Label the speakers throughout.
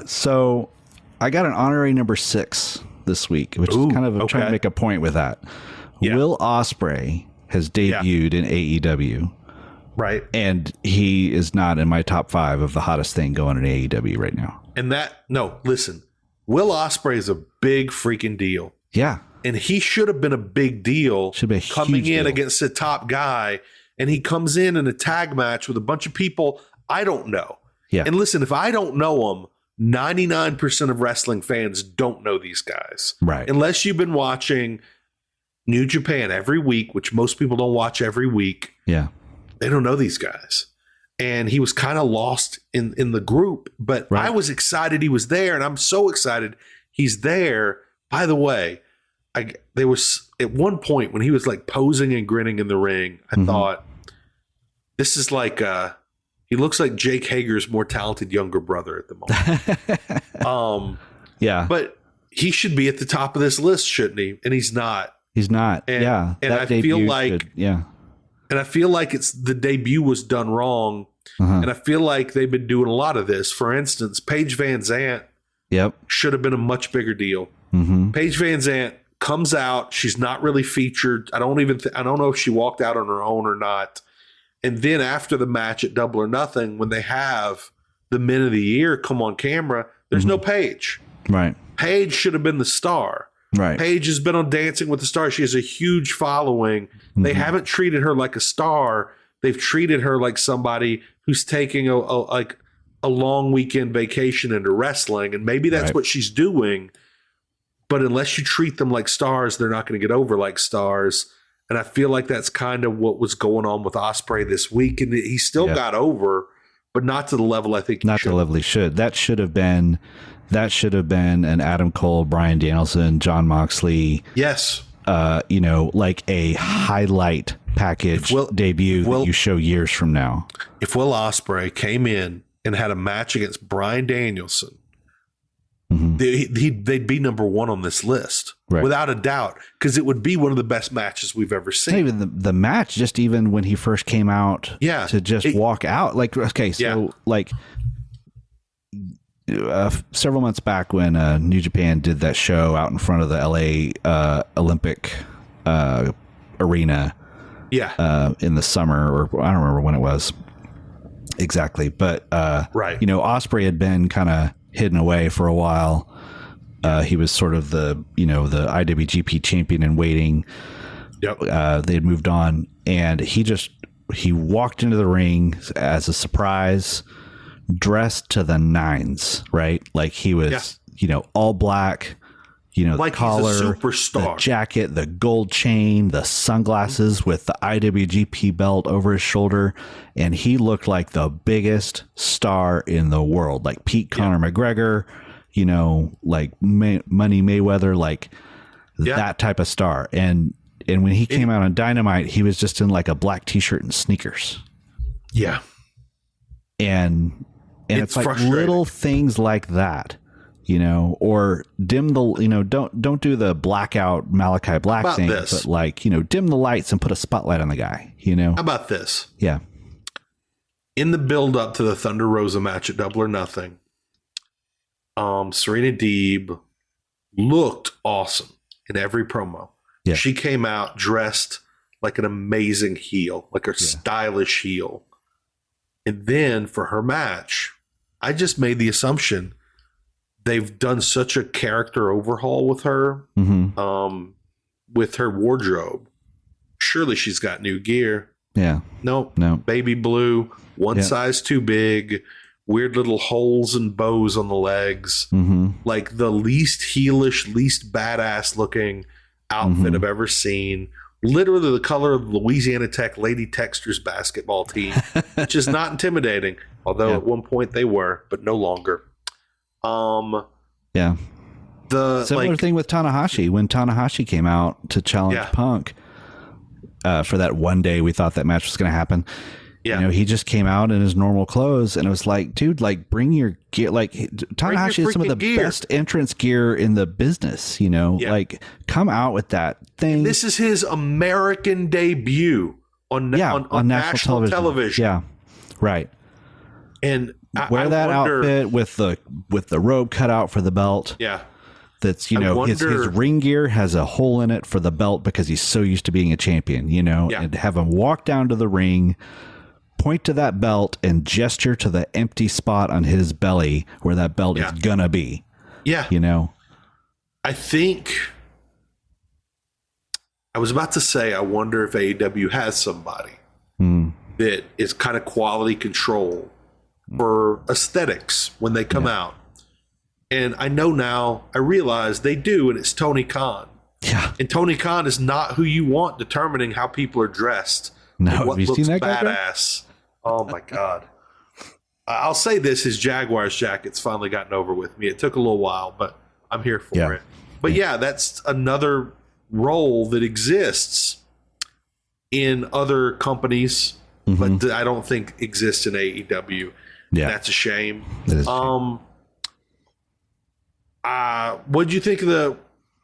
Speaker 1: So I got an honorary number 6 this week, which is kind of trying to make a point with that. Yeah. Will Ospreay has debuted in AEW.
Speaker 2: Right.
Speaker 1: And he is not in my top 5 of the hottest thing going in AEW right now.
Speaker 2: And listen, Will Ospreay is a big freaking deal.
Speaker 1: Yeah.
Speaker 2: And he should have been a big deal coming in against the top guy. And he comes in a tag match with a bunch of people I don't know.
Speaker 1: Yeah.
Speaker 2: And listen, if I don't know them, 99% of wrestling fans don't know these guys.
Speaker 1: Right.
Speaker 2: Unless you've been watching New Japan every week, which most people don't watch every week.
Speaker 1: Yeah.
Speaker 2: They don't know these guys. And he was kind of lost in the group. But I was excited he was there. And I'm so excited he's there. By the way, there was at one point when he was like posing and grinning in the ring, I thought, this is like he looks like Jake Hager's more talented younger brother at the moment.
Speaker 1: Yeah.
Speaker 2: But he should be at the top of this list, shouldn't he? And he's not.
Speaker 1: He's not.
Speaker 2: And I feel like and I feel like the debut was done wrong. And I feel like they've been doing a lot of this. For instance, Paige Van Zant should have been a much bigger deal. Paige Van Zant comes out. She's not really featured. I don't know if she walked out on her own or not. And then after the match at Double or Nothing, when they have the Men of the Year come on camera, there's no Paige.
Speaker 1: Right.
Speaker 2: Paige should have been the star.
Speaker 1: Right.
Speaker 2: Paige has been on Dancing with the Stars. She has a huge following. They haven't treated her like a star. They've treated her like somebody who's taking a long weekend vacation into wrestling. And maybe that's what she's doing. But unless you treat them like stars, they're not going to get over like stars. And I feel like that's kind of what was going on with Ospreay this week. And he still got over, but not to the level I think
Speaker 1: not to the level he should. That should have been an Adam Cole, Bryan Danielson, Jon Moxley.
Speaker 2: Yes.
Speaker 1: Like a highlight package debut that you show years from now.
Speaker 2: If Will Ospreay came in and had a match against Bryan Danielson, they'd be number 1 on this list without a doubt, because it would be one of the best matches we've ever seen.
Speaker 1: Not even the match, just even when he first came out, to just walk out. Like, okay, so like several months back when New Japan did that show out in front of the LA Olympic arena, in the summer, or I don't remember when it was exactly, but Ospreay had been kind of hidden away for a while. He was sort of the IWGP champion in waiting. They had moved on, and he walked into the ring as a surprise, dressed to the nines, right? Like he was, all black,
Speaker 2: like
Speaker 1: the collar,
Speaker 2: he's a superstar,
Speaker 1: the jacket, the gold chain, the sunglasses with the IWGP belt over his shoulder. And he looked like the biggest star in the world, like Conor McGregor, like Money Mayweather, like that type of star. And when he came out on Dynamite, he was just in like a black t-shirt and sneakers.
Speaker 2: Yeah.
Speaker 1: And it's like little things like that, or dim the, don't do the blackout Malachi Black thing, but like, dim the lights and put a spotlight on the guy, How
Speaker 2: about this?
Speaker 1: Yeah.
Speaker 2: In the build up to the Thunder Rosa match at Double or Nothing, Serena Deeb looked awesome in every promo. Yeah. She came out dressed like an amazing heel, like a stylish heel. And then for her match, I just made the assumption they've done such a character overhaul with her, with her wardrobe. Surely she's got new gear.
Speaker 1: Yeah.
Speaker 2: No. Baby blue, one size too big, weird little holes and bows on the legs. Like the least heelish, least badass looking outfit I've ever seen. Literally the color of Louisiana Tech Lady Texters basketball team, which is not intimidating, although at one point they were, but no longer.
Speaker 1: The similar thing with Tanahashi. When Tanahashi came out to challenge Punk for that one day we thought that match was going to happen, he just came out in his normal clothes, and it was like, dude, like bring your gear. Like Tanahashi has some of the best entrance gear in the business, like come out with that thing.
Speaker 2: And this is his American debut on national television.
Speaker 1: Yeah. Right.
Speaker 2: And
Speaker 1: wear that outfit with the robe cut out for the belt.
Speaker 2: Yeah.
Speaker 1: That's, his ring gear has a hole in it for the belt because he's so used to being a champion, and have him walk down to the ring, point to that belt and gesture to the empty spot on his belly where that belt is gonna be.
Speaker 2: Yeah. I think I was about to say, I wonder if AEW has somebody that is kind of quality control for aesthetics when they come out. And I know now, I realize they do, and it's Tony Khan.
Speaker 1: Yeah.
Speaker 2: And Tony Khan is not who you want determining how people are dressed.
Speaker 1: No,
Speaker 2: what
Speaker 1: have you seen that
Speaker 2: badass. Oh my God. I'll say this, his Jaguars jacket's finally gotten over with me. It took a little while, but I'm here for it. But that's another role that exists in other companies, but I don't think exists in AEW.
Speaker 1: Yeah.
Speaker 2: That's a shame.
Speaker 1: That is
Speaker 2: what'd you think of the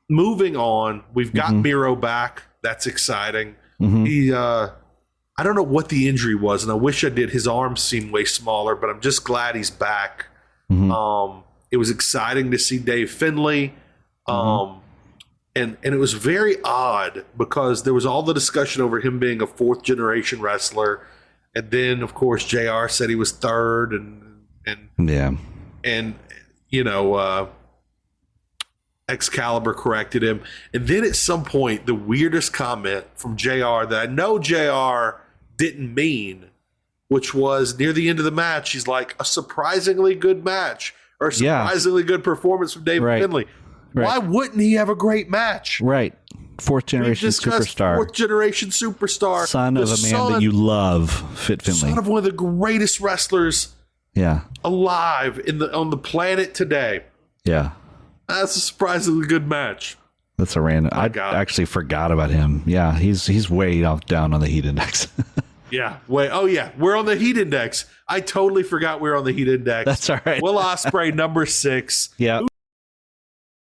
Speaker 2: moving on? We've got Miro back. That's exciting. He I don't know what the injury was, and I wish I did. His arms seem way smaller, but I'm just glad he's back. It was exciting to see Dave Finlay. And it was very odd because there was all the discussion over him being a fourth generation wrestler. And then of course JR said he was third and Excalibur corrected him. And then at some point, the weirdest comment from JR that I know JR didn't mean, which was near the end of the match, he's like, a surprisingly good match or a surprisingly good performance from David Finlay. Right. Why wouldn't he have a great match?
Speaker 1: Right. Fourth generation superstar.
Speaker 2: Fourth generation superstar.
Speaker 1: Son of a man that you love, Fit Finlay.
Speaker 2: Son of one of the greatest wrestlers alive on the planet today.
Speaker 1: Yeah.
Speaker 2: That's a surprisingly good match.
Speaker 1: That's a random. I actually forgot about him. Yeah, he's way down on the heat index.
Speaker 2: We're on the heat index. I totally forgot we were on the heat index.
Speaker 1: That's all right.
Speaker 2: Will Ospreay, number 6.
Speaker 1: Yeah.